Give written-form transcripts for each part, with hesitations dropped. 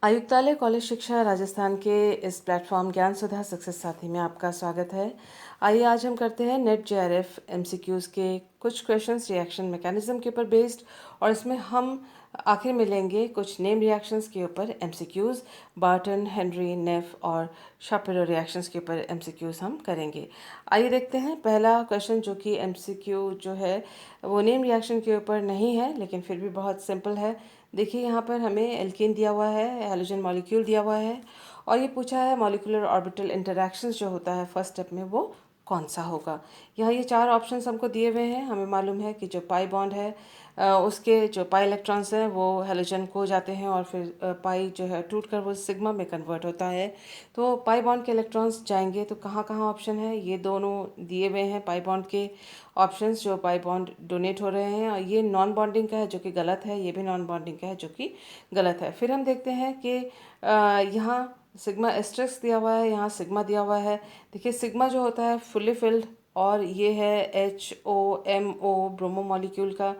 आयुक्तालय कॉलेज शिक्षा राजस्थान के इस प्लेटफॉर्म ज्ञान सुधा सक्सेस साथी में आपका स्वागत है। आइए आज हम करते हैं नेट जेआरएफ एमसीक्यूज़ के कुछ क्वेश्चंस रिएक्शन मैकेनिज्म के ऊपर बेस्ड, और इसमें हम आखिर में लेंगे कुछ नेम रिएक्शंस के ऊपर एमसीक्यूज़। बार्टन, हेनरी, नेफ और शापिरो रिएक्शंस के ऊपर एमसीक्यूज़ हम करेंगे। आइए देखते हैं पहला क्वेश्चन, जो कि एमसीक्यू जो है वो नेम रिएक्शन के ऊपर नहीं है लेकिन फिर भी बहुत सिंपल है। देखिए यहाँ पर हमें एल्केन दिया हुआ है, हैलोजन मॉलिक्यूल दिया हुआ है, और ये पूछा है मॉलिक्यूलर ऑर्बिटल इंटरैक्शंस जो होता है फर्स्ट स्टेप में वो कौन सा होगा। यहाँ ये चार ऑप्शंस हमको दिए हुए हैं। हमें मालूम है कि जो पाई बॉन्ड है उसके जो पाई इलेक्ट्रॉन्स हैं वो हैलोजन को जाते हैं और फिर पाई जो है टूट कर वो सिग्मा में कन्वर्ट होता है। तो पाई बॉन्ड के इलेक्ट्रॉन्स जाएंगे तो कहाँ कहाँ ऑप्शन है, ये दोनों दिए हुए हैं पाई बॉन्ड के ऑप्शंस जो पाई बॉन्ड डोनेट हो रहे हैं। और ये नॉन बॉन्डिंग का है जो कि गलत है, ये भी नॉन बॉन्डिंग का है जो कि गलत है। फिर हम देखते हैं कि यहाँ सिग्मा एस्ट्रिक्स दिया हुआ है, यहाँ सिग्मा दिया हुआ है। देखिए सिग्मा जो होता है फुल्ली फिल्ड, और ये है HOMO ब्रोमो मॉलिक्यूल का।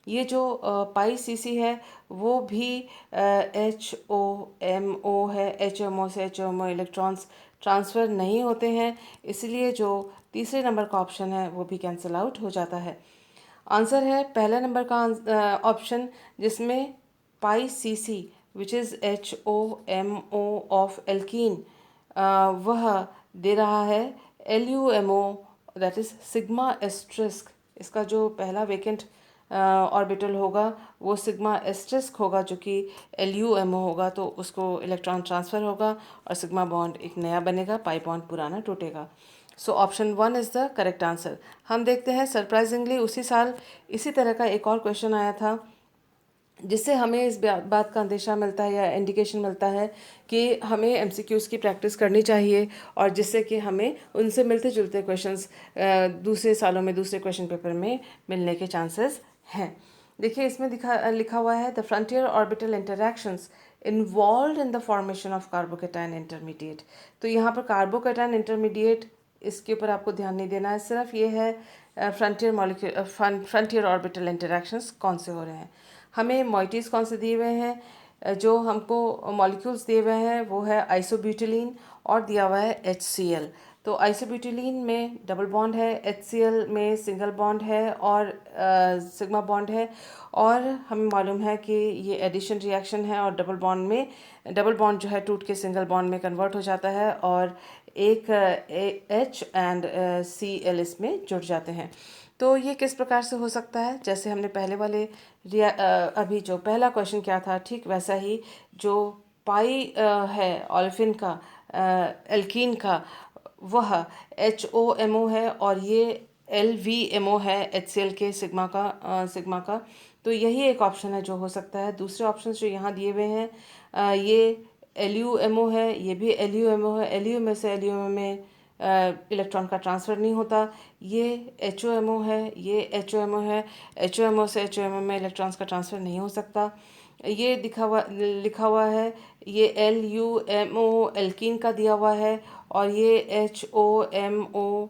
ये जो पाई सीसी है वो भी HOMO है। HMO से HOMO इलेक्ट्रॉन्स ट्रांसफ़र नहीं होते हैं, इसलिए जो तीसरे नंबर का ऑप्शन है वो भी कैंसिल आउट हो जाता है। आंसर है पहला नंबर का ऑप्शन, जिसमें pi C C which is HOMO of alkene वह दे रहा है LUMO, that is sigma asterisk. इसका जो पहला वेकेंट ऑर्बिटल होगा वो सिग्मा एस्ट्रिस्क होगा जो कि LUMO होगा, तो उसको इलेक्ट्रॉन ट्रांसफ़र होगा और सिग्मा बॉन्ड एक नया बनेगा, पाई बॉन्ड पुराना टूटेगा। So option 1 is the correct answer. हम देखते हैं सरप्राइजिंगली उसी साल इसी तरह का एक और क्वेश्चन आया था, जिससे हमें इस बात का अंदेशा मिलता है या इंडिकेशन मिलता है कि हमें एमसीक्यूज़ की प्रैक्टिस करनी चाहिए, और जिससे कि हमें उनसे मिलते जुलते क्वेश्चंस दूसरे सालों में दूसरे क्वेश्चन पेपर में मिलने के चांसेस हैं। देखिए इसमें लिखा हुआ है the frontier orbital interactions involve in the formation of carbocation intermediate. तो यहाँ पर कार्बोकेटाइन इंटरमीडिएट, इसके ऊपर आपको ध्यान नहीं देना है, सिर्फ ये है फ्रंटियर ऑर्बिटल इंटरैक्शंस कौन से हो रहे हैं। हमें मॉइटीज़ कौन से दिए हुए हैं, जो हमको मॉलिक्यूल्स दिए हुए हैं वो है आइसोब्यूटिलीन और दिया हुआ है HCl। तो आइसोब्यूटिलीन में डबल बॉन्ड है, HCl में सिंगल बॉन्ड है और सिग्मा बॉन्ड है। और हमें मालूम है कि ये एडिशन रिएक्शन है और डबल बॉन्ड जो है टूट के सिंगल बॉन्ड में कन्वर्ट हो जाता है और एक H एंड Cl इसमें जुड़ जाते हैं। तो ये किस प्रकार से हो सकता है, जैसे हमने पहले वाले अभी जो पहला क्वेश्चन क्या था ठीक वैसा ही, जो पाई है ओलेफिन का एल्कीन का, वह HOMO है और ये LVMO है HCl के सिग्मा का। तो यही एक ऑप्शन है जो हो सकता है। दूसरे ऑप्शन जो यहाँ दिए हुए हैं ये LUMO है, ये भी LUMO है। LUMO से LUMO में इलेक्ट्रॉन का ट्रांसफ़र नहीं होता। ये HOMO है, ये HOMO है। HOMO से HOMO में इलेक्ट्रॉन्स का ट्रांसफ़र नहीं हो सकता। ये लिखा हुआ है, ये LUMO एल्कीन का दिया हुआ है और ये HOMO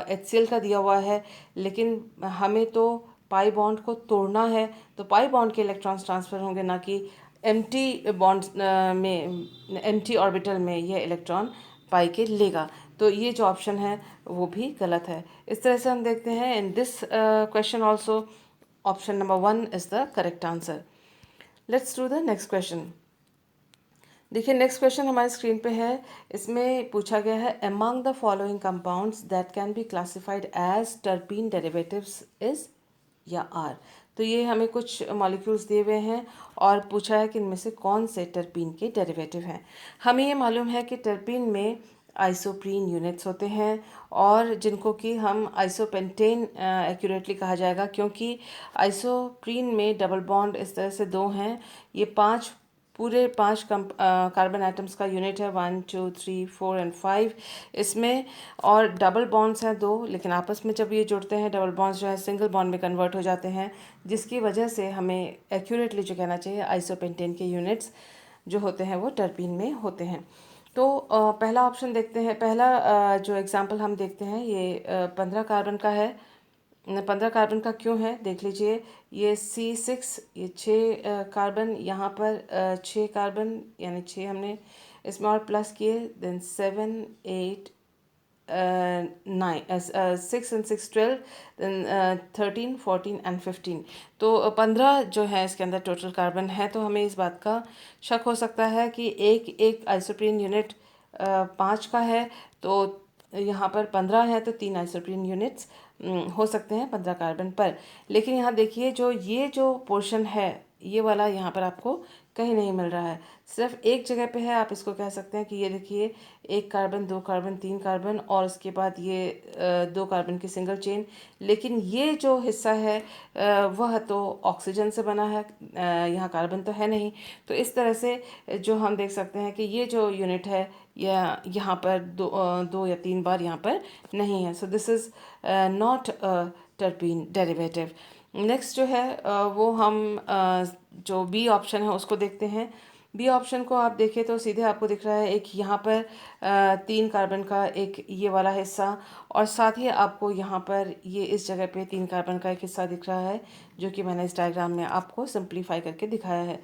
HCl का दिया हुआ है। लेकिन हमें तो पाई बॉन्ड को तोड़ना है, तो पाई बॉन्ड के इलेक्ट्रॉन्स ट्रांसफ़र होंगे, ना कि एम्प्टी बॉन्ड में, एम्प्टी ऑर्बिटल में ये इलेक्ट्रॉन पाई के लेगा। तो ये जो ऑप्शन है वो भी गलत है। इस तरह से हम देखते हैं in this question also option number 1 is the correct answer. Let's do the next question. देखिए नेक्स्ट क्वेश्चन हमारी स्क्रीन पे है। इसमें पूछा गया है among the following compounds that can be classified as terpene derivatives is या आर। तो ये हमें कुछ मॉलिक्यूल्स दिए हुए हैं और पूछा है कि इनमें से कौन से टर्पीन के डेरिवेटिव हैं। हमें ये मालूम है कि टर्पीन में आइसोप्रीन यूनिट्स होते हैं और जिनको कि हम आइसोपेंटेन एक्यूरेटली कहा जाएगा, क्योंकि आइसोप्रीन में डबल बॉन्ड इस तरह से दो हैं। ये पूरे पांच कार्बन एटम्स का यूनिट है, 1 2 3 4 एंड 5 इसमें। और डबल बॉन्ड्स हैं दो, लेकिन आपस में जब ये जुड़ते हैं डबल बॉन्ड्स जो है सिंगल बॉन्ड में कन्वर्ट हो जाते हैं, जिसकी वजह से हमें एक्यूरेटली जो कहना चाहिए आइसोपेंटेन के यूनिट्स जो होते हैं वो टर्पीन में होते हैं। तो पहला ऑप्शन देखते हैं। पहला जो एग्जांपल हम देखते हैं ये 15 कार्बन का है। 15 कार्बन का क्यों है देख लीजिए। ये C6, ये 6 कार्बन, यहाँ पर 6 कार्बन यानी 6 हमने इसमें और प्लस किए, देन 7 8 9 6 and 6 12, देन 13 14 एंड 15। तो 15 जो है इसके अंदर टोटल कार्बन है। तो हमें इस बात का शक हो सकता है कि एक एक आइसोप्रीन यूनिट 5 का है, तो यहाँ पर 15 है तो 3 आइसोप्रीन यूनिट्स हो सकते हैं 15 कार्बन पर। लेकिन यहाँ देखिए जो ये जो पोर्शन है ये वाला यहाँ पर आपको कहीं नहीं मिल रहा है, सिर्फ एक जगह पे है। आप इसको कह सकते हैं कि ये देखिए 1 कार्बन 2 कार्बन 3 कार्बन और उसके बाद ये 2 कार्बन की सिंगल चेन। लेकिन ये जो हिस्सा है वह तो ऑक्सीजन से बना है, यहाँ कार्बन तो है नहीं। तो इस तरह से जो हम देख सकते हैं कि ये जो यूनिट है या यहाँ पर 2 या 3 बार यहाँ पर नहीं है। So this is not terpene derivative. Next जो है वो हम जो बी ऑप्शन है उसको देखते हैं। बी ऑप्शन को आप देखें तो सीधे आपको दिख रहा है एक यहाँ पर 3 कार्बन का एक ये वाला हिस्सा, और साथ ही आपको यहाँ पर ये इस जगह पे 3 कार्बन का एक हिस्सा दिख रहा है, जो कि मैंने इस डायग्राम में आपको सिंप्लीफाई करके दिखाया है।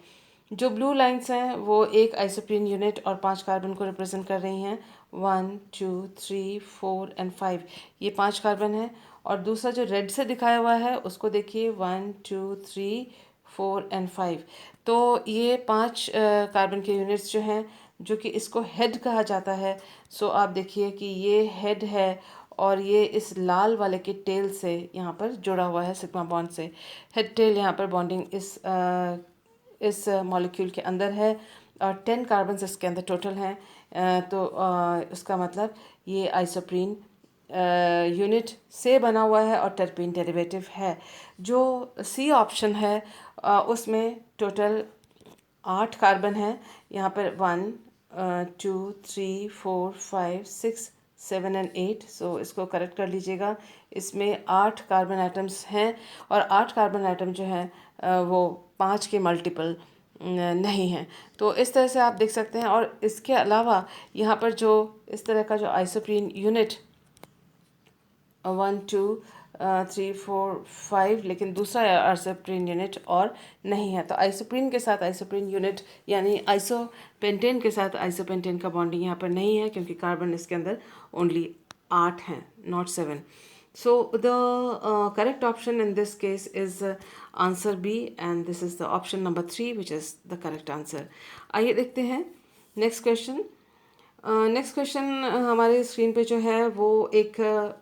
जो ब्लू लाइंस हैं वो एक आइसोप्रीन यूनिट और 5 कार्बन को रिप्रेजेंट कर रही हैं। 1 2 3 4 एंड 5, ये 5 कार्बन है। और दूसरा जो रेड से दिखाया हुआ है उसको देखिए, 1 2 3 4 एंड 5। तो ये 5 कार्बन के यूनिट्स जो हैं, जो कि इसको हेड कहा जाता है। सो आप देखिए कि ये हेड है और ये इस लाल वाले के टेल से यहाँ पर जुड़ा हुआ है सिग्मा बॉन्ड से। हेड टेल यहाँ पर बॉन्डिंग इस मॉलिक्यूल के अंदर है और 10 कार्बन इसके अंदर टोटल हैं। तो उसका मतलब ये आइसोप्रीन यूनिट से बना हुआ है और टर्पीन डेरिवेटिव है। जो सी ऑप्शन है उसमें टोटल 8 कार्बन है। यहाँ पर 1 2 3 4 5 6 7 एंड 8। सो इसको करेक्ट कर लीजिएगा। इसमें 8 कार्बन आइटम्स हैं और 8 कार्बन आइटम जो हैं वो 5 के मल्टीपल नहीं हैं। तो इस तरह से आप देख सकते हैं। और इसके अलावा यहाँ पर जो इस तरह का जो आइसोप्रीन यूनिट 1 2 3 4 5, लेकिन दूसरा आइसोप्रीन यूनिट और नहीं है। तो आइसोप्रीन के साथ आइसोप्रीन यूनिट यानी आइसोपेंटेन के साथ आइसोपेंटेन का बॉन्डिंग यहाँ पर नहीं है, क्योंकि कार्बन इसके अंदर ओनली 8 हैं, not 7। So the correct option in this case is answer B, and this is the option number 3, which is the correct answer. आइए देखते हैं नेक्स्ट क्वेश्चन। नेक्स्ट क्वेश्चन हमारे स्क्रीन पे जो है वो एक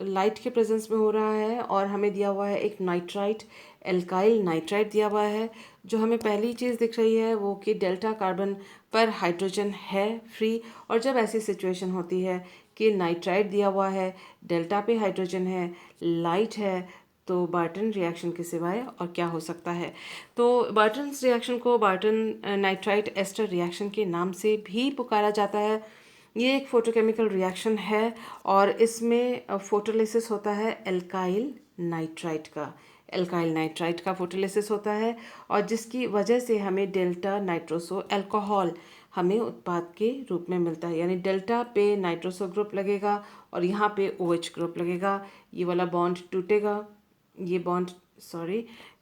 लाइट के प्रेजेंस में हो रहा है और हमें दिया हुआ है एक नाइट्राइट, एल्काइल नाइट्राइट दिया हुआ है। जो हमें पहली चीज़ दिख रही है वो कि डेल्टा कार्बन पर हाइड्रोजन है फ्री। और जब ऐसी सिचुएशन होती है कि नाइट्राइट दिया हुआ है, डेल्टा पे हाइड्रोजन है, लाइट है, तो बार्टन रिएक्शन के सिवाय और क्या हो सकता है। तो बार्टन रिएक्शन को बार्टन नाइट्राइट एस्टर रिएक्शन के नाम से भी पुकारा जाता है। ये एक फोटोकेमिकल रिएक्शन है और इसमें फोटोलिसिस होता है एल्काइल नाइट्राइट का फोटोलिसिस होता है, और जिसकी वजह से हमें डेल्टा नाइट्रोसो अल्कोहल हमें उत्पाद के रूप में मिलता है। यानी डेल्टा पे नाइट्रोसो ग्रुप लगेगा और यहाँ पे OH ग्रुप लगेगा। ये वाला बॉन्ड टूटेगा, ये बॉन्ड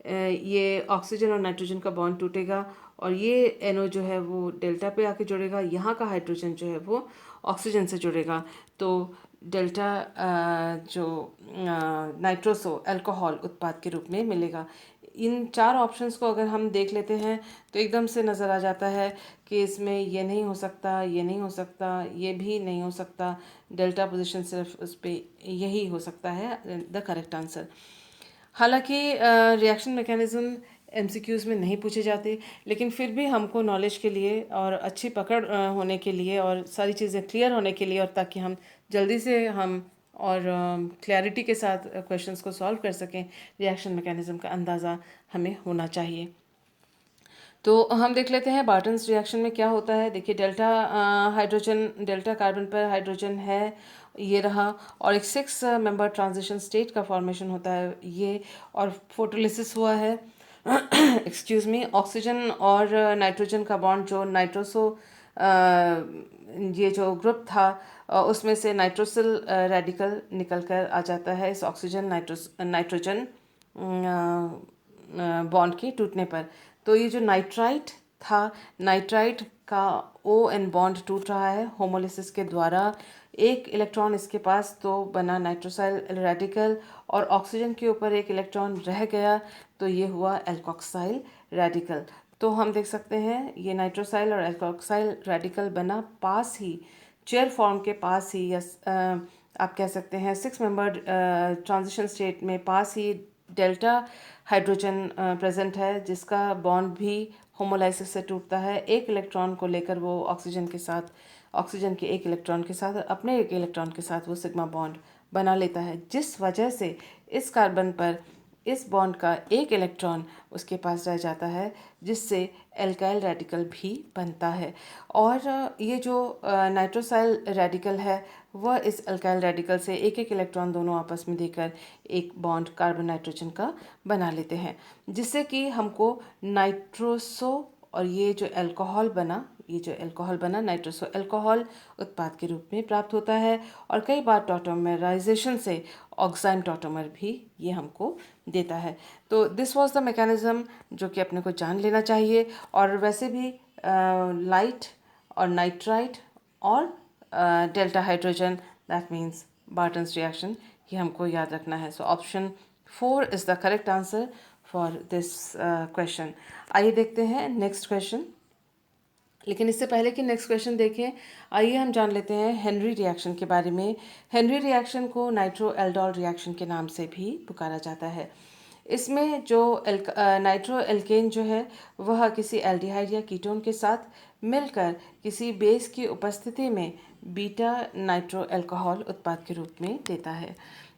ये ऑक्सीजन और नाइट्रोजन का बॉन्ड टूटेगा और ये NO जो है वो डेल्टा पे आके जुड़ेगा। यहाँ का हाइड्रोजन जो है वो ऑक्सीजन से जुड़ेगा, तो डेल्टा जो नाइट्रोसो अल्कोहल उत्पाद के रूप में मिलेगा। इन 4 ऑप्शंस को अगर हम देख लेते हैं तो एकदम से नज़र आ जाता है कि इसमें ये नहीं हो सकता, ये नहीं हो सकता, ये भी नहीं हो सकता। डेल्टा पोजीशन सिर्फ उस पर यही हो सकता है द करेक्ट आंसर। हालांकि रिएक्शन मैकेनिज़्म MCQs में नहीं पूछे जाते, लेकिन फिर भी हमको नॉलेज के लिए और अच्छी पकड़ होने के लिए और सारी चीज़ें क्लियर होने के लिए, और ताकि हम जल्दी से हम और क्लैरिटी के साथ क्वेश्चंस को सॉल्व कर सकें, रिएक्शन मैकेनिज़्म का अंदाज़ा हमें होना चाहिए। तो हम देख लेते हैं बार्टन्स रिएक्शन में क्या होता है। देखिए डेल्टा कार्बन पर हाइड्रोजन है, ये रहा, और एक 6 मेंबर ट्रांजिशन स्टेट का फॉर्मेशन होता है ये, और फोटोलिसिस हुआ है एक्सक्यूज़ मी। ऑक्सीजन और नाइट्रोजन का बॉन्ड जो नाइट्रोसो ये जो ग्रुप था उसमें से नाइट्रोसिल रेडिकल निकल कर आ जाता है इस ऑक्सीजन नाइट्रोजन बॉन्ड के टूटने पर। तो ये जो नाइट्राइट था, नाइट्राइट का ON बॉन्ड टूट रहा है होमोलिसिस के द्वारा। एक इलेक्ट्रॉन इसके पास तो बना नाइट्रोसाइल रेडिकल, और ऑक्सीजन के ऊपर एक इलेक्ट्रॉन रह गया, तो ये हुआ एल्कोक्साइल रेडिकल। तो हम देख सकते हैं ये नाइट्रोसाइल और एल्कोक्साइल रेडिकल बना पास ही, चेयर फॉर्म के पास ही, या आप कह सकते हैं 6 मेंबर ट्रांजिशन स्टेट में पास ही डेल्टा हाइड्रोजन प्रेजेंट है, जिसका बॉन्ड भी होमोलाइसिस से टूटता है। एक इलेक्ट्रॉन को लेकर वो ऑक्सीजन के साथ, ऑक्सीजन के एक इलेक्ट्रॉन के साथ, अपने एक इलेक्ट्रॉन के साथ वो सिग्मा बॉन्ड बना लेता है, जिस वजह से इस कार्बन पर इस बॉन्ड का एक इलेक्ट्रॉन उसके पास रह जाता है, जिससे एल्काइल रेडिकल भी बनता है। और ये जो नाइट्रोसाइल रेडिकल है वह इस अल्काइल रेडिकल से एक एक इलेक्ट्रॉन दोनों आपस में देकर एक बॉन्ड कार्बन नाइट्रोजन का बना लेते हैं, जिससे कि हमको नाइट्रोसो, और ये जो अल्कोहल बना, ये जो अल्कोहल बना नाइट्रोसो अल्कोहल उत्पाद के रूप में प्राप्त होता है। और कई बार टॉटोमराइजेशन से ऑक्साइन टॉटोमर भी ये हमको देता है। तो दिस वाज द मैकेनिज्म जो कि अपने को जान लेना चाहिए। और वैसे भी लाइट और नाइट्राइट और delta hydrogen, that means Barton's reaction, ये हमको याद रखना है। So option 4 is the correct answer for this question. आइए देखते हैं नेक्स्ट क्वेश्चन। लेकिन इससे पहले कि नेक्स्ट क्वेश्चन देखें, आइए हम जान लेते हैं हेनरी रिएक्शन के बारे में। हेनरी रिएक्शन को नाइट्रो एल्डोल रिएक्शन के नाम से भी पुकारा जाता है। इसमें जो नाइट्रो एल्केन जो है वह किसी एल्डिहाइड या कीटोन के साथ मिलकर किसी बेस की उपस्थिति में बीटा नाइट्रो अल्कोहल उत्पाद के रूप में देता है।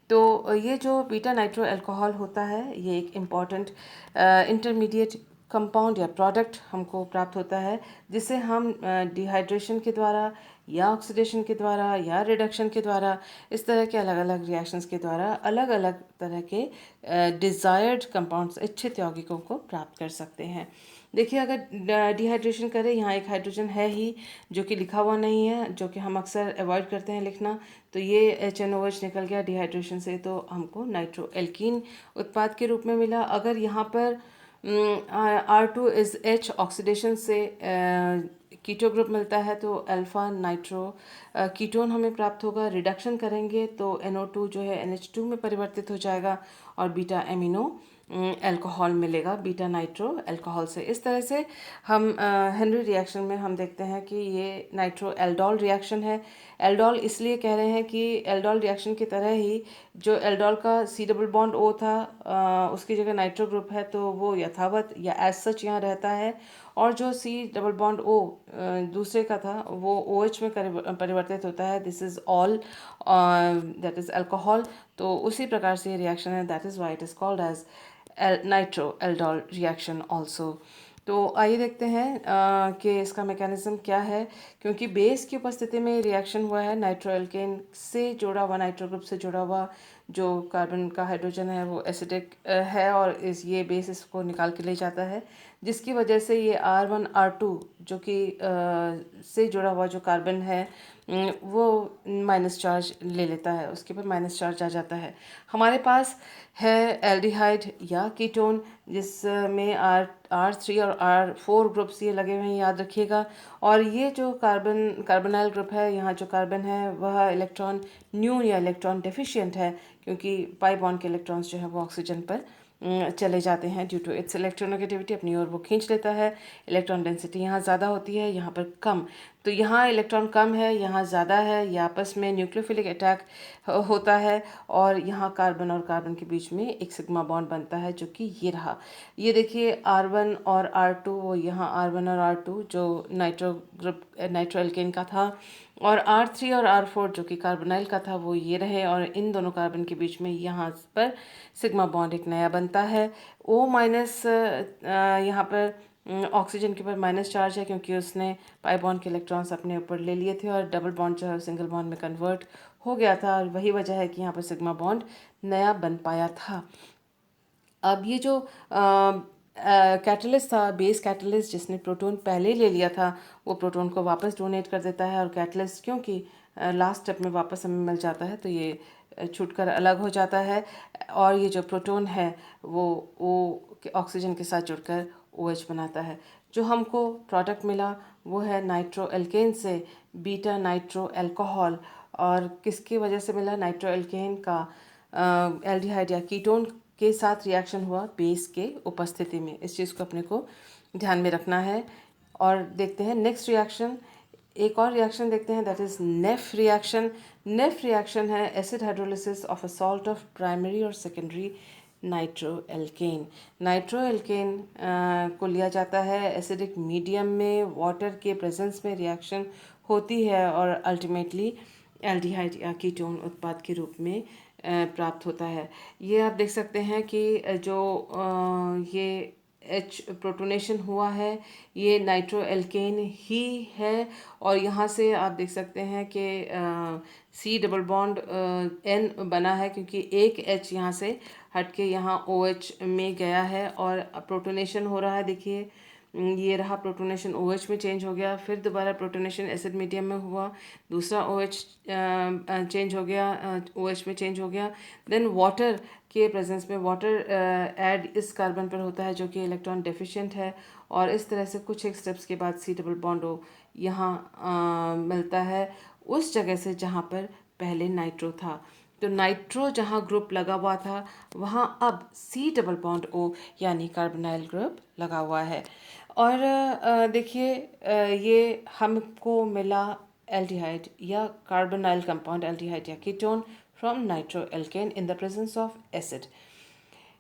तो ये जो बीटा नाइट्रो अल्कोहल होता है, ये एक इम्पॉर्टेंट इंटरमीडिएट कंपाउंड या प्रोडक्ट हमको प्राप्त होता है, जिसे हम डिहाइड्रेशन के द्वारा या ऑक्सीडेशन के द्वारा या रिडक्शन के द्वारा, इस तरह के अलग अलग रिएक्शंस के द्वारा अलग अलग तरह के डिज़ायर्ड कंपाउंड्स, इच्छित यौगिकों को प्राप्त कर सकते हैं। देखिए, अगर डिहाइड्रेशन करें, यहाँ एक हाइड्रोजन है ही जो कि लिखा हुआ नहीं है, जो कि हम अक्सर अवॉइड करते हैं लिखना, तो ये HNOH निकल गया डिहाइड्रेशन से, तो हमको नाइट्रो एल्कीन उत्पाद के रूप में मिला। अगर यहाँ पर R2H ऑक्सीडेशन से कीटो ग्रुप मिलता है, तो अल्फा नाइट्रो कीटोन हमें प्राप्त होगा। रिडक्शन करेंगे तो NO2 जो है NH2 में परिवर्तित हो जाएगा, और बीटा एमिनो अल्कोहल मिलेगा बीटा नाइट्रो अल्कोहल से। इस तरह से हम हेनरी रिएक्शन में हम देखते हैं कि ये नाइट्रो एल्डोल रिएक्शन है। एल्डोल इसलिए कह रहे हैं कि एल्डोल रिएक्शन की तरह ही जो एल्डोल का C+O था, उसकी जगह नाइट्रो ग्रुप है, तो वो यथावत या एज सच यहाँ रहता है। और जो C+O दूसरे का था वो OH में परिवर्तित होता है। This is all that is alcohol. तो उसी प्रकार से ये रिएक्शन है, that is why it is called as nitro aldol reaction also. तो आइए देखते हैं कि इसका मैकेनिज्म क्या है। क्योंकि बेस की उपस्थिति में रिएक्शन हुआ है, नाइट्रो एल्केन से जुड़ा हुआ, नाइट्रो ग्रुप से जुड़ा हुआ जो कार्बन का हाइड्रोजन है वो एसिडिक है, और ये बेस इसको निकाल के ले जाता है, जिसकी वजह से ये R1 R2 जो कि से जुड़ा हुआ जो कार्बन है वो माइनस चार्ज ले लेता है, उसके ऊपर माइनस चार्ज आ जाता है। हमारे पास है एल्डिहाइड या कीटोन, जिसमें R3 और R4 ग्रुप्स ये लगे हुए हैं, याद रखिएगा। और ये जो कार्बोनाइल ग्रुप है, यहाँ जो कार्बन है वह इलेक्ट्रॉन न्यून या इलेक्ट्रॉन डेफिशिएंट है, क्योंकि पाई बॉन्ड के इलेक्ट्रॉन्स जो है वो ऑक्सीजन पर चले जाते हैं ड्यू टू इट्स इलेक्ट्रोनेगेटिविटी, अपनी ओर वो खींच लेता है। इलेक्ट्रॉन डेंसिटी यहाँ ज़्यादा होती है, यहाँ पर कम। तो यहाँ इलेक्ट्रॉन कम है, यहाँ ज़्यादा है, ये आपस में न्यूक्लियोफिलिक अटैक होता है, और यहाँ कार्बन और कार्बन के बीच में एक सिग्मा बॉन्ड बनता है, जो कि ये रहा। ये देखिए R1 और R2, वो यहाँ R1 और R2 जो नाइट्रो ग्रुप नाइट्रो एल्केन का था, और R3 और R4 जो कि कार्बोनाइल का था, वो ये रहे। और इन दोनों कार्बन के बीच में यहाँ पर सिग्मा बॉन्ड एक नया बनता है। O माइनस यहाँ पर ऑक्सीजन के ऊपर माइनस चार्ज है, क्योंकि उसने पाई बॉन्ड के इलेक्ट्रॉन्स अपने ऊपर ले लिए थे, और डबल बॉन्ड जो है सिंगल बॉन्ड में कन्वर्ट हो गया था, और वही वजह है कि यहाँ पर सिग्मा बॉन्ड नया बन पाया था। अब ये जो कैटलिस्ट था, बेस कैटलिस्ट, जिसने प्रोटॉन पहले ही ले लिया था, वो प्रोटॉन को वापस डोनेट कर देता है। और कैटलिस्ट क्योंकि लास्ट स्टेप में वापस हमें मिल जाता है, तो ये छूटकर अलग हो जाता है। और ये जो प्रोटॉन है वो ऑक्सीजन के साथ जुड़कर OH बनाता है। जो हमको प्रोडक्ट मिला वो है नाइट्रो एल्केन से बीटा नाइट्रो अल्कोहल। और किसकी वजह से मिला? नाइट्रो एल्केन का एल्डिहाइड या कीटोन के साथ रिएक्शन हुआ बेस के उपस्थिति में। इस चीज़ को अपने को ध्यान में रखना है। और देखते हैं नेक्स्ट रिएक्शन, एक और रिएक्शन देखते हैं, that is Nef reaction. Nef reaction है acid hydrolysis of a salt of primary और secondary nitro alkane. Nitro alkane को लिया जाता है एसिडिक मीडियम में, वाटर के प्रेजेंस में रिएक्शन होती है और अल्टीमेटली एल्डिहाइड या कीटोन उत्पाद के रूप में प्राप्त होता है। ये आप देख सकते हैं कि जो ये H प्रोटोनेशन हुआ है ये नाइट्रो एल्केन ही है। और यहाँ से आप देख सकते हैं कि C डबल बॉन्ड N बना है, क्योंकि एक H यहाँ से हट के यहाँ OH में गया है और प्रोटोनेशन हो रहा है। देखिए ये रहा प्रोटोनेशन, OH में चेंज हो गया, फिर दोबारा प्रोटोनेशन एसिड मीडियम में हुआ, दूसरा OH चेंज हो गया, OH में चेंज हो गया। देन वाटर के प्रेजेंस में वाटर ऐड इस कार्बन पर होता है जो कि इलेक्ट्रॉन डेफिशिएंट है। और इस तरह से कुछ एक स्टेप्स के बाद C डबल बॉन्ड O यहाँ मिलता है उस जगह से जहाँ पर पहले नाइट्रो था। तो नाइट्रो जहाँ ग्रुप लगा हुआ था वहाँ अब C डबल बॉन्ड O यानी कार्बोनाइल ग्रुप लगा हुआ है। और देखिए ये हमको मिला एल्डिहाइड या कार्बोनाइल कंपाउंड एल्डिहाइड या ketone from nitro alkene in the presence of acid.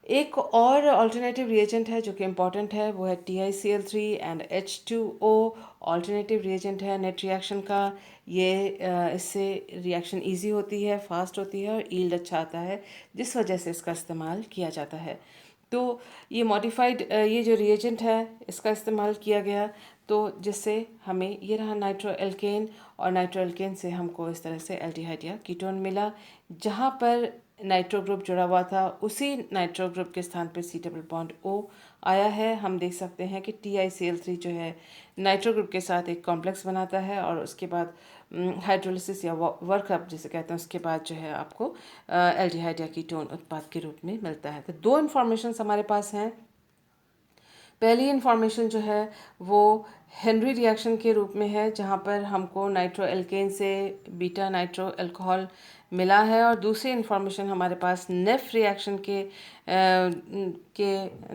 एक और अल्टरनेटिव रिएजेंट है जो कि इम्पॉर्टेंट है, वो है TiCl3 and H2O। Alternative reagent है नेट रिएक्शन का। ये इससे रिएक्शन इजी होती है, फास्ट होती है और यील्ड अच्छा आता है, जिस वजह से इसका इस्तेमाल किया जाता है। तो ये मॉडिफाइड ये जो रिएजेंट है इसका इस्तेमाल किया गया, तो जिससे हमें ये रहा नाइट्रो एल्केन। और नाइट्रो एल्केन से हमको इस तरह से एल्डिहाइड या कीटोन मिला। जहाँ पर नाइट्रो ग्रुप जुड़ा हुआ था उसी नाइट्रो ग्रुप के स्थान पर C डबल बॉन्ड O आया है। हम देख सकते हैं कि TiCl3 जो है नाइट्रो ग्रुप के साथ एक कॉम्प्लेक्स बनाता है और उसके बाद हाइड्रोलिसिस या वर्कअप जिसे कहते हैं, उसके बाद जो है आपको एल्डिहाइड या कीटोन उत्पाद के रूप में मिलता है। तो दो इन्फॉर्मेशन हमारे पास हैं। पहली इन्फॉर्मेशन जो है वो हेनरी रिएक्शन के रूप में है, जहाँ पर हमको नाइट्रो एल्केन से बीटा नाइट्रो अल्कोहल मिला है। और दूसरी इन्फॉर्मेशन हमारे पास नेफ रिएक्शन के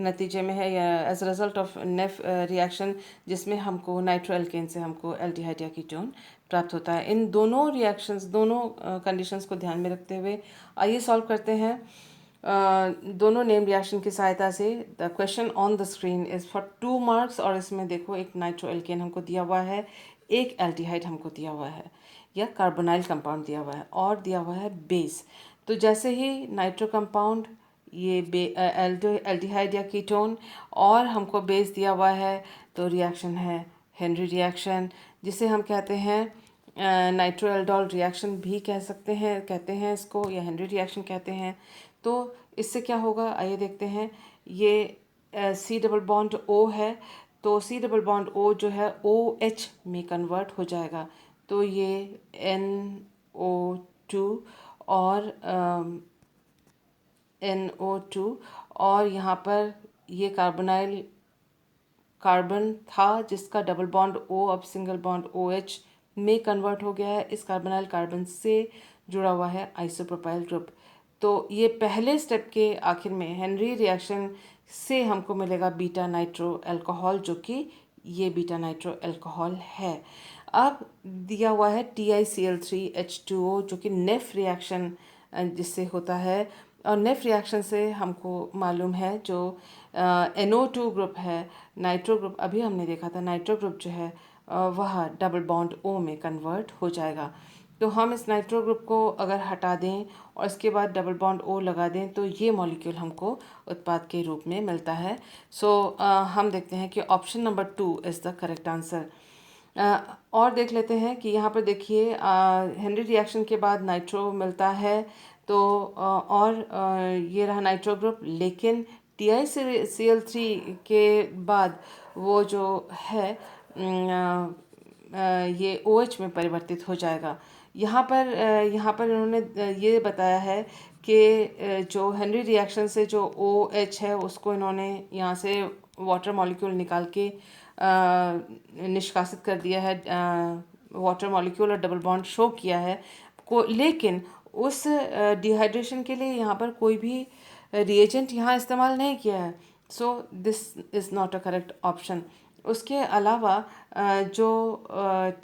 नतीजे में है, या एज रिजल्ट ऑफ नेफ रिएक्शन, जिसमें हमको नाइट्रो एल्केन से हमको एल्डिहाइड या कीटोन प्राप्त होता है। इन दोनों रिएक्शंस, दोनों कंडीशंस को ध्यान में रखते हुए आइए सॉल्व करते हैं दोनों नेम रिएक्शन की सहायता से। The question on the screen is for 2 marks. और इसमें देखो एक नाइट्रो एल्केन हमको दिया हुआ है, एक एल्डिहाइड हमको दिया हुआ है या कार्बोनाइल कंपाउंड दिया हुआ है, और दिया हुआ है बेस। तो जैसे ही नाइट्रो कंपाउंड ये एल्डिहाइड या कीटोन और हमको बेस दिया हुआ है, तो रिएक्शन है हेनरी रिएक्शन, जिसे हम कहते हैं नाइट्रो एल्डोल रिएक्शन भी कह सकते हैं, कहते हैं इसको, या हेनरी रिएक्शन कहते हैं। तो इससे क्या होगा आइए देखते हैं। ये C डबल बॉन्ड O है, तो C डबल बॉन्ड O जो है OH में कन्वर्ट हो जाएगा। तो ये NO2 और NO2, और यहाँ पर ये कार्बोनाइल कार्बन था जिसका डबल बॉन्ड O अब सिंगल बॉन्ड OH में कन्वर्ट हो गया है। इस कार्बोनाइल कार्बन से जुड़ा हुआ है आइसोप्रोपाइल ग्रुप। तो ये पहले स्टेप के आखिर में हेनरी रिएक्शन से हमको मिलेगा बीटा नाइट्रो अल्कोहल, जो कि ये बीटा नाइट्रो अल्कोहल है। अब दिया हुआ है TiCl3H2O, जो कि नेफ रिएक्शन जिससे होता है। और नेफ रिएक्शन से हमको मालूम है जो NO2 ग्रुप है, नाइट्रो ग्रुप अभी हमने देखा था, नाइट्रो ग्रुप जो है वह डबल बॉन्ड O में कन्वर्ट हो जाएगा। तो हम इस नाइट्रो ग्रुप को अगर हटा दें और इसके बाद डबल बॉन्ड O लगा दें, तो ये मॉलिक्यूल हमको उत्पाद के रूप में मिलता है। सो हम देखते हैं कि option number 2 is the correct answer. और देख लेते हैं कि यहाँ पर देखिए हेनरी रिएक्शन के बाद नाइट्रो मिलता है, तो और ये रहा नाइट्रो ग्रुप, लेकिन TiCl3 के बाद वो जो है ये OH में परिवर्तित हो जाएगा। यहाँ पर इन्होंने ये बताया है कि जो हेनरी रिएक्शन से जो OH है उसको इन्होंने यहाँ से वाटर मॉलिक्यूल निकाल के निष्कासित कर दिया है, वाटर मॉलिक्यूल और डबल बॉन्ड शो किया है लेकिन उस डिहाइड्रेशन के लिए यहाँ पर कोई भी रिएजेंट यहाँ इस्तेमाल नहीं किया है। So this is not a correct option. उसके अलावा जो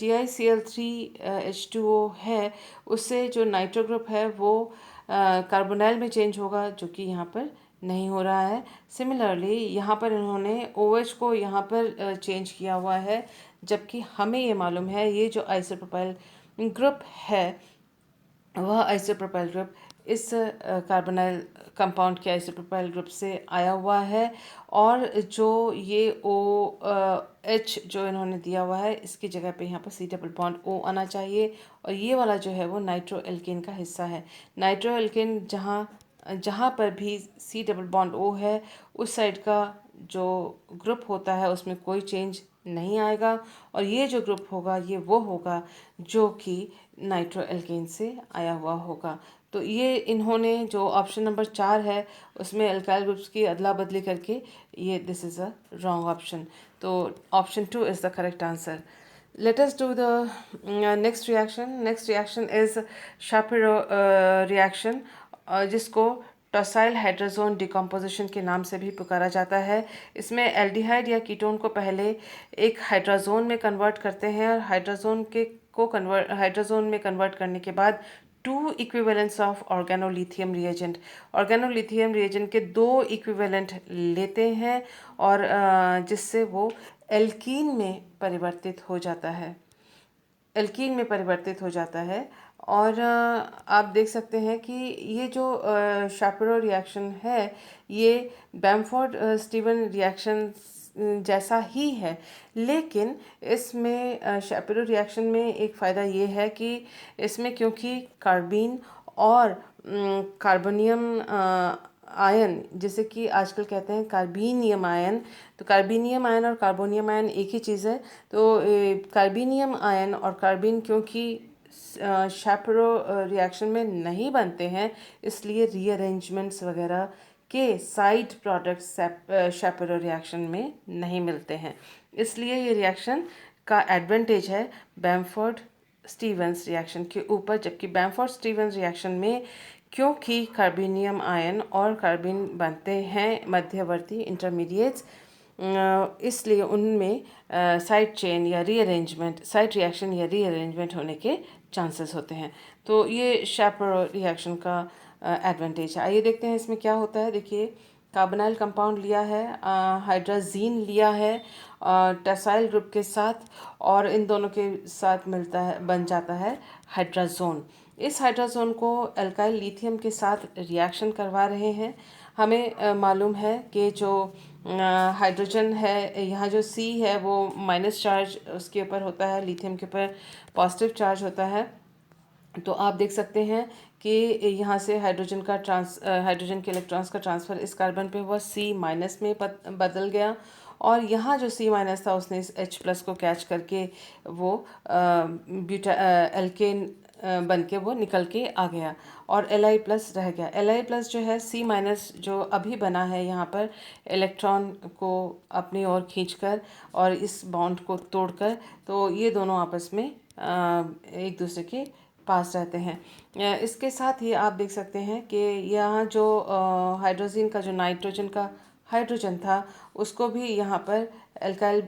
TiCl3H2O है उससे जो नाइट्रो ग्रुप है वो कार्बोनाइल में चेंज होगा, जो कि यहाँ पर नहीं हो रहा है। सिमिलरली यहाँ पर इन्होंने OH को यहाँ पर चेंज किया हुआ है, जबकि हमें ये मालूम है ये जो आइसोप्रोपाइल ग्रुप है वह आइसोप्रोपाइल ग्रुप इस कार्बोनाइल कंपाउंड के आइसोप्रोपाइल ग्रुप से आया हुआ है, और जो ये OH जो इन्होंने दिया हुआ है इसकी जगह पे यहाँ पर C डबल बॉन्ड O आना चाहिए, और ये वाला जो है वो नाइट्रो एल्केन का हिस्सा है। नाइट्रो एल्केन जहाँ पर भी C डबल बॉन्ड O है उस साइड का जो ग्रुप होता है उसमें कोई चेंज नहीं आएगा, और ये जो ग्रुप होगा ये वो होगा जो कि नाइट्रो एल्केन से आया हुआ होगा। तो ये इन्होंने जो ऑप्शन नंबर 4 है उसमें अल्काइल ग्रुप्स की अदला बदली करके ये this is a wrong option. तो option 2 is the correct answer. Let us do the next reaction. Next reaction is Shapiro reaction, जिसको टॉसाइल हाइड्रोजोन डिकम्पोजिशन के नाम से भी पुकारा जाता है। इसमें एल्डिहाइड या कीटोन को पहले एक हाइड्रोजोन में कन्वर्ट करते हैं, और हाइड्रोजोन में कन्वर्ट करने के बाद 2 equivalents of organolithium reagent, organolithium reagent के 2 इक्विवेलेंट लेते हैं, और जिससे वो एल्कीन में परिवर्तित हो जाता है, और आप देख सकते हैं कि ये जो शापिरो रिएक्शन है ये बैम्फोर्ड स्टीवन रिएक्शन जैसा ही है, लेकिन इसमें शापिरो रिएक्शन में एक फ़ायदा ये है कि इसमें क्योंकि कार्बीन और कार्बोनियम आयन, जैसे कि आजकल कहते हैं कार्बीनियम आयन, तो कार्बीनियम आयन और कार्बोनियम आयन एक ही चीज़ है। तो कार्बीनियम आयन और कार्बीन क्योंकि शैपरो रिएक्शन में नहीं बनते हैं, इसलिए रीअरेंजमेंट्स वगैरह के साइड प्रोडक्ट्स शैपरो रिएक्शन में नहीं मिलते हैं, इसलिए ये रिएक्शन का एडवांटेज है बैम्फोर्ड स्टीवंस रिएक्शन के ऊपर। जबकि बैम्फोर्ड स्टीवंस रिएक्शन में क्योंकि कार्बोनियम आयन और कार्बन बनते हैं मध्यवर्ती इंटरमीडिएट्स, इसलिए उनमें साइड चेन या रीअरेंजमेंट, साइड रिएक्शन या रीअरेंजमेंट होने के चांसेस होते हैं। तो ये शैपरो रिएक्शन का एडवांटेज है। आइए देखते हैं इसमें क्या होता है। देखिए, कार्बोनाइल कंपाउंड लिया है, हाइड्रोजीन लिया है टसाइल ग्रुप के साथ, और इन दोनों के साथ मिलता है, बन जाता है हाइड्राजोन। इस हाइड्राजोन को अल्काइल लिथियम के साथ रिएक्शन करवा रहे हैं। हमें मालूम है कि जो हाइड्रोजन है, यहाँ जो C है वो माइनस चार्ज उसके ऊपर होता है, लिथियम के ऊपर पॉजिटिव चार्ज होता है। तो आप देख सकते हैं कि यहाँ से हाइड्रोजन के इलेक्ट्रॉन्स का ट्रांसफ़र इस कार्बन पे हुआ, C माइनस में बदल गया, और यहाँ जो C माइनस था उसने इस H+ को कैच करके वो एल्केन बन के वो निकल के आ गया, और Li+ रह गया। Li+ जो है C माइनस जो अभी बना है यहाँ पर इलेक्ट्रॉन को अपनी ओर खींचकर और इस बॉन्ड को तोड़कर, तो ये दोनों आपस में एक दूसरे के पास रहते हैं। इसके साथ ही आप देख सकते हैं कि यहाँ जो हाइड्रोजन का जो नाइट्रोजन का हाइड्रोजन था उसको भी यहाँ पर अल्काइल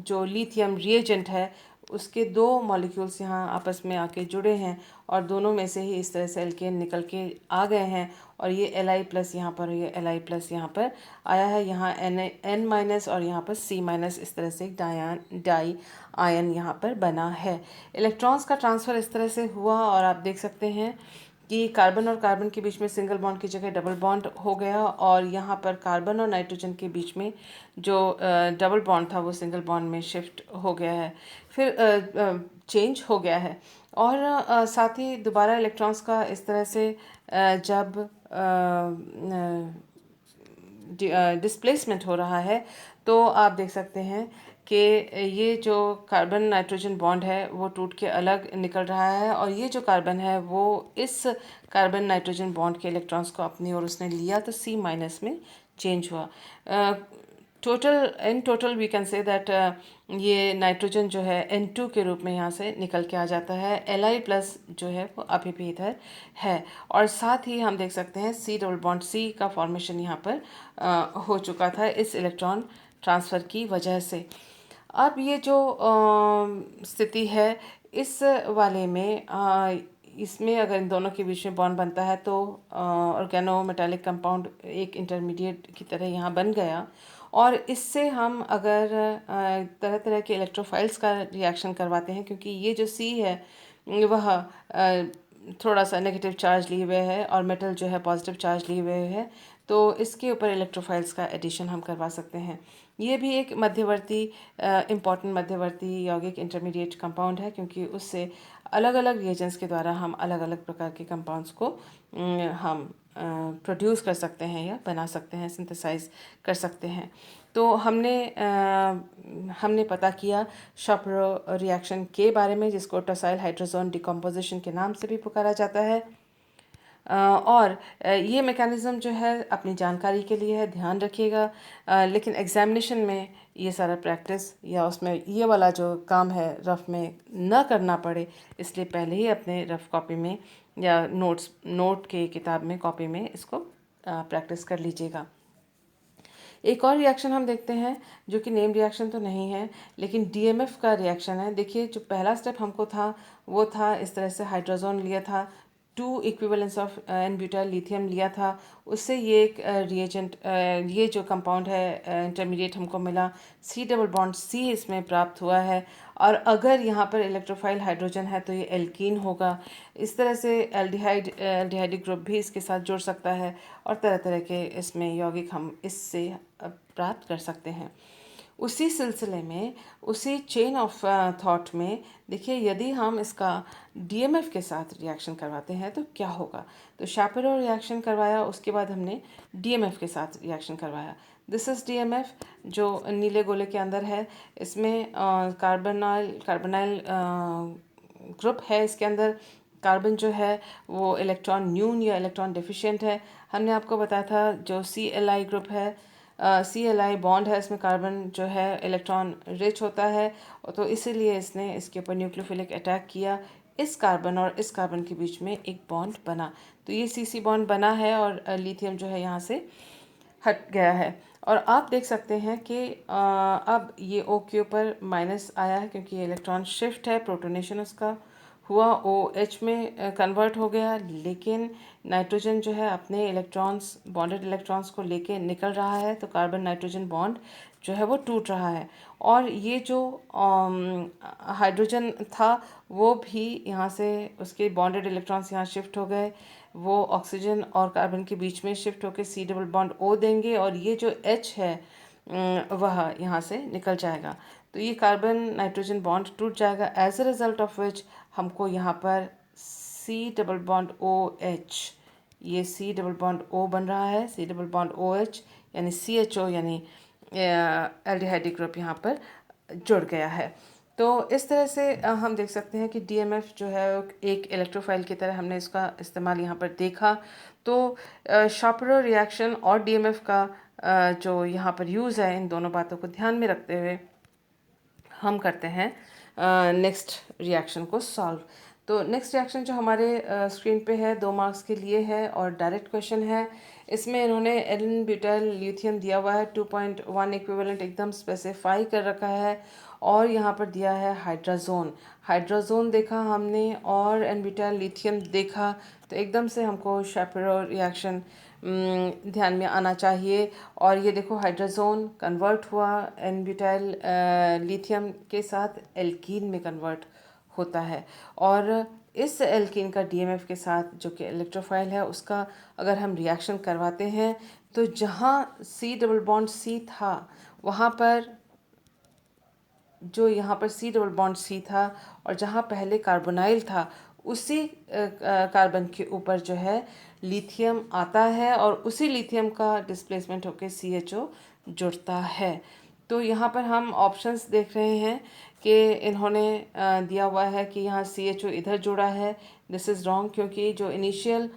जो लिथियम रिएजेंट है उसके 2 मॉलिक्यूल्स यहाँ आपस में आके जुड़े हैं, और दोनों में से ही इस तरह से एल्केन निकल के आ गए हैं, और ये Li+ यहाँ पर, ये Li+ यहाँ पर आया है। यहाँ N- और यहाँ पर C- इस तरह से एक डाई आयन यहाँ पर बना है। इलेक्ट्रॉन्स का ट्रांसफ़र इस तरह से हुआ, और आप देख सकते हैं कि कार्बन और कार्बन के बीच में सिंगल बॉन्ड की जगह डबल बॉन्ड हो गया, और यहाँ पर कार्बन और नाइट्रोजन के बीच में जो डबल बॉन्ड था वो सिंगल बॉन्ड में शिफ्ट हो गया है, फिर चेंज हो गया है। और साथ ही दोबारा इलेक्ट्रॉन्स का इस तरह से जब डिस्प्लेसमेंट हो रहा है, तो आप देख सकते हैं कि ये जो कार्बन नाइट्रोजन बॉन्ड है वो टूट के अलग निकल रहा है, और ये जो कार्बन है वो इस कार्बन नाइट्रोजन बॉन्ड के इलेक्ट्रॉन्स को अपनी ओर उसने लिया तो C माइनस में चेंज हुआ। Total we can say that ये नाइट्रोजन जो है N2 के रूप में यहाँ से निकल के आ जाता है। Li प्लस जो है वो अभी भी इधर है, और साथ ही हम देख सकते हैं C डबल बॉन्ड C का फॉर्मेशन यहाँ पर हो चुका था इस इलेक्ट्रॉन ट्रांसफ़र की वजह से। अब ये जो स्थिति है इस वाले में इसमें अगर इन दोनों के बीच में बॉन्ड बनता है तो ऑर्गेनो मेटालिक कंपाउंड एक इंटरमीडिएट की तरह यहाँ बन गया, और इससे हम अगर तरह तरह के इलेक्ट्रोफाइल्स का रिएक्शन करवाते हैं, क्योंकि ये जो C है वह थोड़ा सा नेगेटिव चार्ज लिए हुए है और मेटल जो है पॉजिटिव चार्ज लिए हुए है, तो इसके ऊपर इलेक्ट्रोफाइल्स का एडिशन हम करवा सकते हैं। ये भी एक मध्यवर्ती इम्पॉर्टेंट मध्यवर्ती यौगिक इंटरमीडिएट कंपाउंड है, क्योंकि उससे अलग अलग रिएजेंट्स के द्वारा हम अलग अलग प्रकार के कंपाउंड्स को हम प्रोड्यूस कर सकते हैं या बना सकते हैं, सिंथेसाइज कर सकते हैं। तो हमने पता किया शापिरो रिएक्शन के बारे में, जिसको टॉसाइल हाइड्रोजोन डिकम्पोजिशन के नाम से भी पुकारा जाता है। और ये मैकेनिज़्म जो है अपनी जानकारी के लिए है, ध्यान रखिएगा, लेकिन एग्जामिनेशन में ये सारा प्रैक्टिस या उसमें ये वाला जो काम है रफ़ में न करना पड़े, इसलिए पहले ही अपने रफ़ कॉपी में या नोट के किताब में कॉपी में इसको प्रैक्टिस कर लीजिएगा। एक और रिएक्शन हम देखते हैं जो कि नेम रिएक्शन तो नहीं है, लेकिन DMF का रिएक्शन है। देखिए, जो पहला स्टेप हमको था वो था इस तरह से हाइड्रोजन लिया था, 2 equivalence of n butyl lithium लिया था, उससे ये एक रिएजेंट ये जो कंपाउंड है इंटरमीडिएट हमको मिला, C डबल बॉन्ड C इसमें प्राप्त हुआ है, और अगर यहाँ पर इलेक्ट्रोफाइल हाइड्रोजन है तो ये एल्कीन होगा। इस तरह से एल्डिहाइडिक ग्रुप भी इसके साथ जुड़ सकता है, और तरह तरह के इसमें यौगिक हम इससे प्राप्त कर सकते हैं। उसी सिलसिले में, उसी चेन ऑफ थॉट में देखिए, यदि हम इसका DMF के साथ रिएक्शन करवाते हैं तो क्या होगा। तो शापिरो रिएक्शन करवाया, उसके बाद हमने DMF के साथ रिएक्शन करवाया। दिस इज़ DMF जो नीले गोले के अंदर है। इसमें कार्बोनाइल ग्रुप है, इसके अंदर कार्बन जो है वो इलेक्ट्रॉन न्यून या इलेक्ट्रॉन डिफिशिएंट है। हमने आपको बताया था जो CLI ग्रुप है, CLI बॉन्ड है, इसमें कार्बन जो है इलेक्ट्रॉन रिच होता है, तो इसीलिए इसने इसके ऊपर न्यूक्लियोफिलिक अटैक किया। इस कार्बन और इस कार्बन के बीच में एक बॉन्ड बना, तो ये CC बॉन्ड बना है, और लिथियम जो है यहाँ से हट गया है। और आप देख सकते हैं कि अब ये O के ऊपर माइनस आया है, क्योंकि ये इलेक्ट्रॉन शिफ्ट है, प्रोटोनेशन उसका हुआ, OH में कन्वर्ट हो गया, लेकिन नाइट्रोजन जो है अपने इलेक्ट्रॉन्स, बॉन्डेड इलेक्ट्रॉन्स को लेके निकल रहा है, तो कार्बन नाइट्रोजन बॉन्ड जो है वो टूट रहा है, और ये जो हाइड्रोजन था वो भी यहाँ से उसके बॉन्डेड इलेक्ट्रॉन्स यहाँ शिफ्ट हो गए, वो ऑक्सीजन और कार्बन के बीच में शिफ्ट होकर C डबल बॉन्ड O देंगे, और ये जो H है वह यहाँ से निकल जाएगा, तो ये कार्बन नाइट्रोजन बॉन्ड टूट जाएगा, as a result of which हमको यहाँ पर C डबल बॉन्ड OH, ये C डबल बॉन्ड O बन रहा है, C डबल बॉन्ड OH यानी CHO, यानी एल्डिहाइडिक ग्रुप यहाँ पर जुड़ गया है। तो इस तरह से हम देख सकते हैं कि DMF जो है एक इलेक्ट्रोफाइल की तरह हमने इसका इस्तेमाल यहाँ पर देखा। तो शापिरो रिएक्शन और DMF का जो यहाँ पर यूज़ है, इन दोनों बातों को ध्यान में रखते हुए हम करते हैं नेक्स्ट रिएक्शन को सॉल्व। तो नेक्स्ट रिएक्शन जो हमारे स्क्रीन पे है 2 मार्क्स के लिए है और डायरेक्ट क्वेश्चन है। इसमें इन्होंने एन ब्यूटाइल लिथियम दिया हुआ है 2.1 इक्विवेलेंट एकदम स्पेसिफाई कर रखा है, और यहाँ पर दिया है हाइड्रोजोन देखा हमने और एन ब्यूटाइल लिथियम देखा, तो एकदम से हमको शापिरो रिएक्शन ध्यान में आना चाहिए। और ये देखो हाइड्रोजोन कन्वर्ट हुआ एन ब्यूटाइल लिथियम के साथ एल्कीन में कन्वर्ट होता है, और इस एल्कीन का DMF के साथ जो कि इलेक्ट्रोफाइल है उसका अगर हम रिएक्शन करवाते हैं तो जहाँ C डबल बॉन्ड C था वहाँ पर जो यहाँ पर C डबल बॉन्ड C था और जहाँ पहले कार्बोनाइल था उसी कार्बन के ऊपर जो है लिथियम आता है और उसी लिथियम का डिस्प्लेसमेंट होकर CHO जुड़ता है। तो यहाँ पर हम ऑप्शंस देख रहे हैं कि इन्होंने दिया हुआ है कि यहाँ CHO इधर जुड़ा है। दिस इज़ रॉन्ग, क्योंकि जो इनिशियल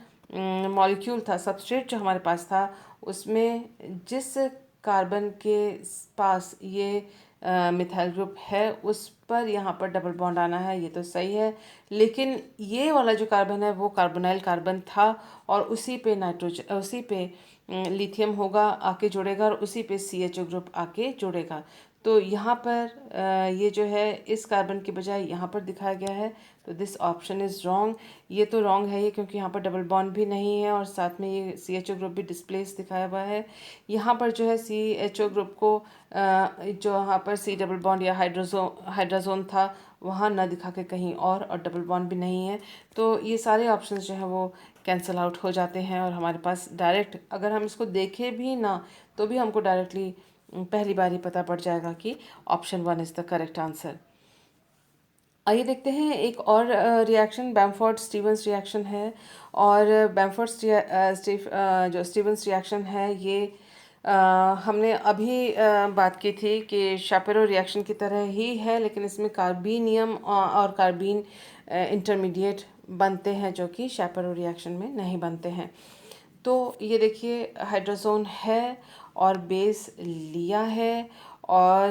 मॉलिक्यूल था, सबस्ट्रेट जो हमारे पास था, उसमें जिस कार्बन के पास ये मिथाइल ग्रुप है उस पर यहाँ पर डबल बॉन्ड आना है, ये तो सही है। लेकिन ये वाला जो कार्बन है वो कार्बोनाइल कार्बन था और उसी पे नाइट्रोजन, उसी पे लिथियम होगा आके जुड़ेगा और उसी पे CHO ग्रुप आके जुड़ेगा। तो यहाँ पर ये जो है इस कार्बन के बजाय यहाँ पर दिखाया गया है, तो दिस ऑप्शन इज़ रॉन्ग। ये तो रॉन्ग है ये, क्योंकि यहाँ पर डबल बॉन्ड भी नहीं है और साथ में ये CHO ग्रुप भी डिस्प्लेस दिखाया हुआ है। यहाँ पर जो है CHO ग्रुप को जो यहाँ पर C डबल बॉन्ड या हाइड्रोजोन था वहाँ ना दिखा के कहीं और डबल बॉन्ड भी नहीं है। तो ये सारे ऑप्शंस जो है वो कैंसिल आउट हो जाते हैं और हमारे पास डायरेक्ट, अगर हम इसको देखें भी ना तो भी हमको डायरेक्टली पहली बार ही पता पड़ जाएगा कि option 1 is the correct answer. आइए देखते हैं एक और रिएक्शन, बैम्फोर्ड स्टीवंस रिएक्शन है। और बैम्फोर्ड जो स्टीवंस रिएक्शन है ये हमने अभी बात की थी कि शापेरो रिएक्शन की तरह ही है, लेकिन इसमें कार्बीनियम और कार्बीन इंटरमीडिएट बनते हैं जो कि शापेरो रिएक्शन में नहीं बनते हैं। तो ये देखिए हाइड्रोजोन है और बेस लिया है और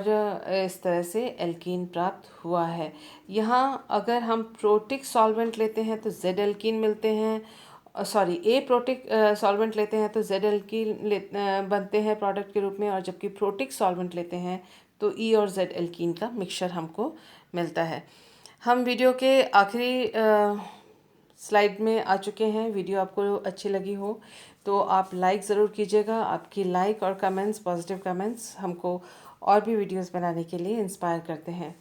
इस तरह से एल्कीन प्राप्त हुआ है। यहाँ अगर हम प्रोटिक सॉल्वेंट लेते हैं तो जेड एल्कीन मिलते हैं, सॉरी ए प्रोटिक सॉल्वेंट लेते हैं तो जेड एल्कीन बनते हैं प्रोडक्ट के रूप में, और जबकि प्रोटिक सॉल्वेंट लेते हैं तो ई और जेड एल्कीन का मिक्सचर हमको मिलता है। हम वीडियो के आखिरी स्लाइड में आ चुके हैं। वीडियो आपको अच्छी लगी हो तो आप लाइक ज़रूर कीजिएगा। आपकी लाइक और कमेंट्स, पॉजिटिव कमेंट्स हमको और भी वीडियोस बनाने के लिए इंस्पायर करते हैं।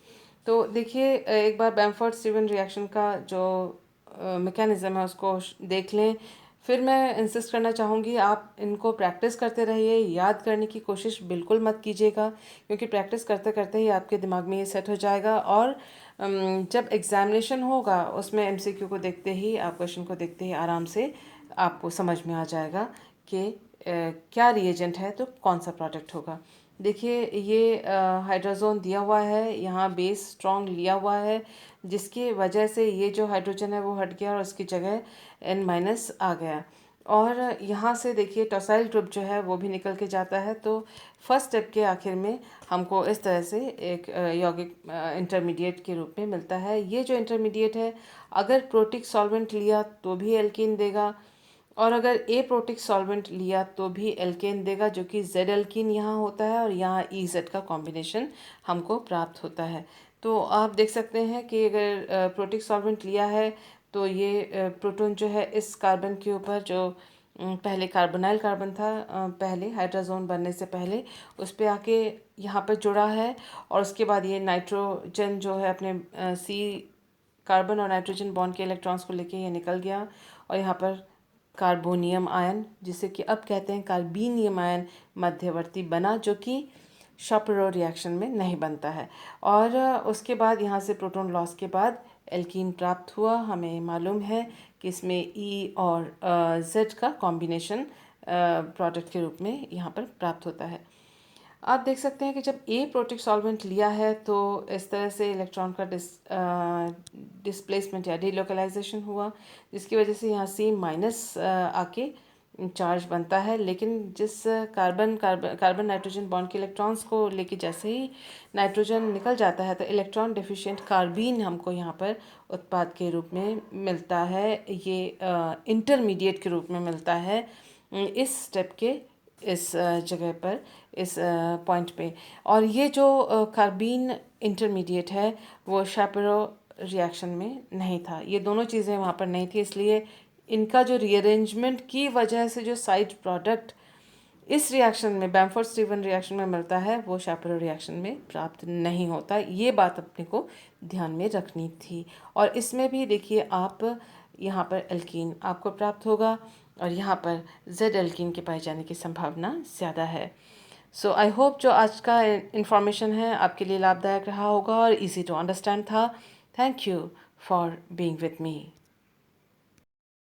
तो देखिए एक बार बैम्फोर्ड स्टीवन रिएक्शन का जो मैकेनिज़्म है उसको देख लें। फिर मैं इंसिस्ट करना चाहूँगी आप इनको प्रैक्टिस करते रहिए, याद करने की कोशिश बिल्कुल मत कीजिएगा, क्योंकि प्रैक्टिस करते करते ही आपके दिमाग में ये सेट हो जाएगा और जब एग्ज़ामिनेशन होगा उसमें MCQ को देखते ही, आप क्वेश्चन को देखते ही आराम से आपको समझ में आ जाएगा कि क्या रिएजेंट है तो कौन सा प्रोडक्ट होगा। देखिए ये हाइड्रोजोन दिया हुआ है, यहाँ बेस स्ट्रॉन्ग लिया हुआ है, जिसकी वजह से ये जो हाइड्रोजन है वो हट गया और उसकी जगह N- आ गया। और यहाँ से देखिए टॉसाइल ग्रुप जो है वो भी निकल के जाता है। तो फर्स्ट स्टेप के आखिर में हमको इस तरह से एक यौगिक इंटरमीडिएट के रूप में मिलता है। ये जो इंटरमीडिएट है अगर प्रोटिक सॉल्वेंट लिया तो भी एल्कीन देगा, और अगर ए प्रोटिक सॉल्वेंट लिया तो भी एल्केन देगा, जो कि जेड एल्कीन यहाँ होता है और यहाँ EZ का कॉम्बिनेशन हमको प्राप्त होता है। तो आप देख सकते हैं कि अगर प्रोटिक सॉल्वेंट लिया है तो ये प्रोटॉन जो है इस कार्बन के ऊपर जो पहले कार्बोनाइल कार्बन था, पहले हाइड्रोजोन बनने से पहले उस पर आके यहाँ पर जुड़ा है, और उसके बाद ये नाइट्रोजन जो है अपने C कार्बन और नाइट्रोजन बॉन्ड के इलेक्ट्रॉन्स को लेके ये निकल गया और यहाँ पर कार्बोनियम आयन, जिसे कि अब कहते हैं कार्बीनियम आयन, मध्यवर्ती बना, जो कि शापेरो रिएक्शन में नहीं बनता है। और उसके बाद यहाँ से प्रोटॉन लॉस के बाद एल्कीन प्राप्त हुआ। हमें मालूम है कि इसमें E और Z का कॉम्बिनेशन प्रोडक्ट के रूप में यहाँ पर प्राप्त होता है। आप देख सकते हैं कि जब ए प्रोटिक सॉल्वेंट लिया है तो इस तरह से इलेक्ट्रॉन का डिस्प्लेसमेंट या डिलोकलाइजेशन हुआ, जिसकी वजह से यहाँ C- आके चार्ज बनता है। लेकिन जिस कार्बन नाइट्रोजन बॉन्ड के इलेक्ट्रॉन्स को लेके जैसे ही नाइट्रोजन निकल जाता है तो इलेक्ट्रॉन डेफिशिएंट कार्बीन हमको यहाँ पर उत्पाद के रूप में मिलता है, ये इंटरमीडिएट के रूप में मिलता है इस स्टेप के इस जगह पर, इस पॉइंट पे। और ये जो कार्बीन इंटरमीडिएट है वो शापेरो रिएक्शन में नहीं था, ये दोनों चीज़ें वहाँ पर नहीं थी, इसलिए इनका जो रीअरेंजमेंट की वजह से जो साइड प्रोडक्ट इस रिएक्शन में, बैम्फोर्ड स्टीवन रिएक्शन में मिलता है, वो शापेरो रिएक्शन में प्राप्त नहीं होता। ये बात अपने को ध्यान में रखनी थी। और इसमें भी देखिए आप यहाँ पर एल्कीन आपको प्राप्त होगा और यहाँ पर जेड एल्कीन के पाए जाने की संभावना ज़्यादा है। सो आई होप जो आज का इन्फॉर्मेशन है आपके लिए लाभदायक रहा होगा और इजी टू अंडरस्टैंड था। Thank you for being with me.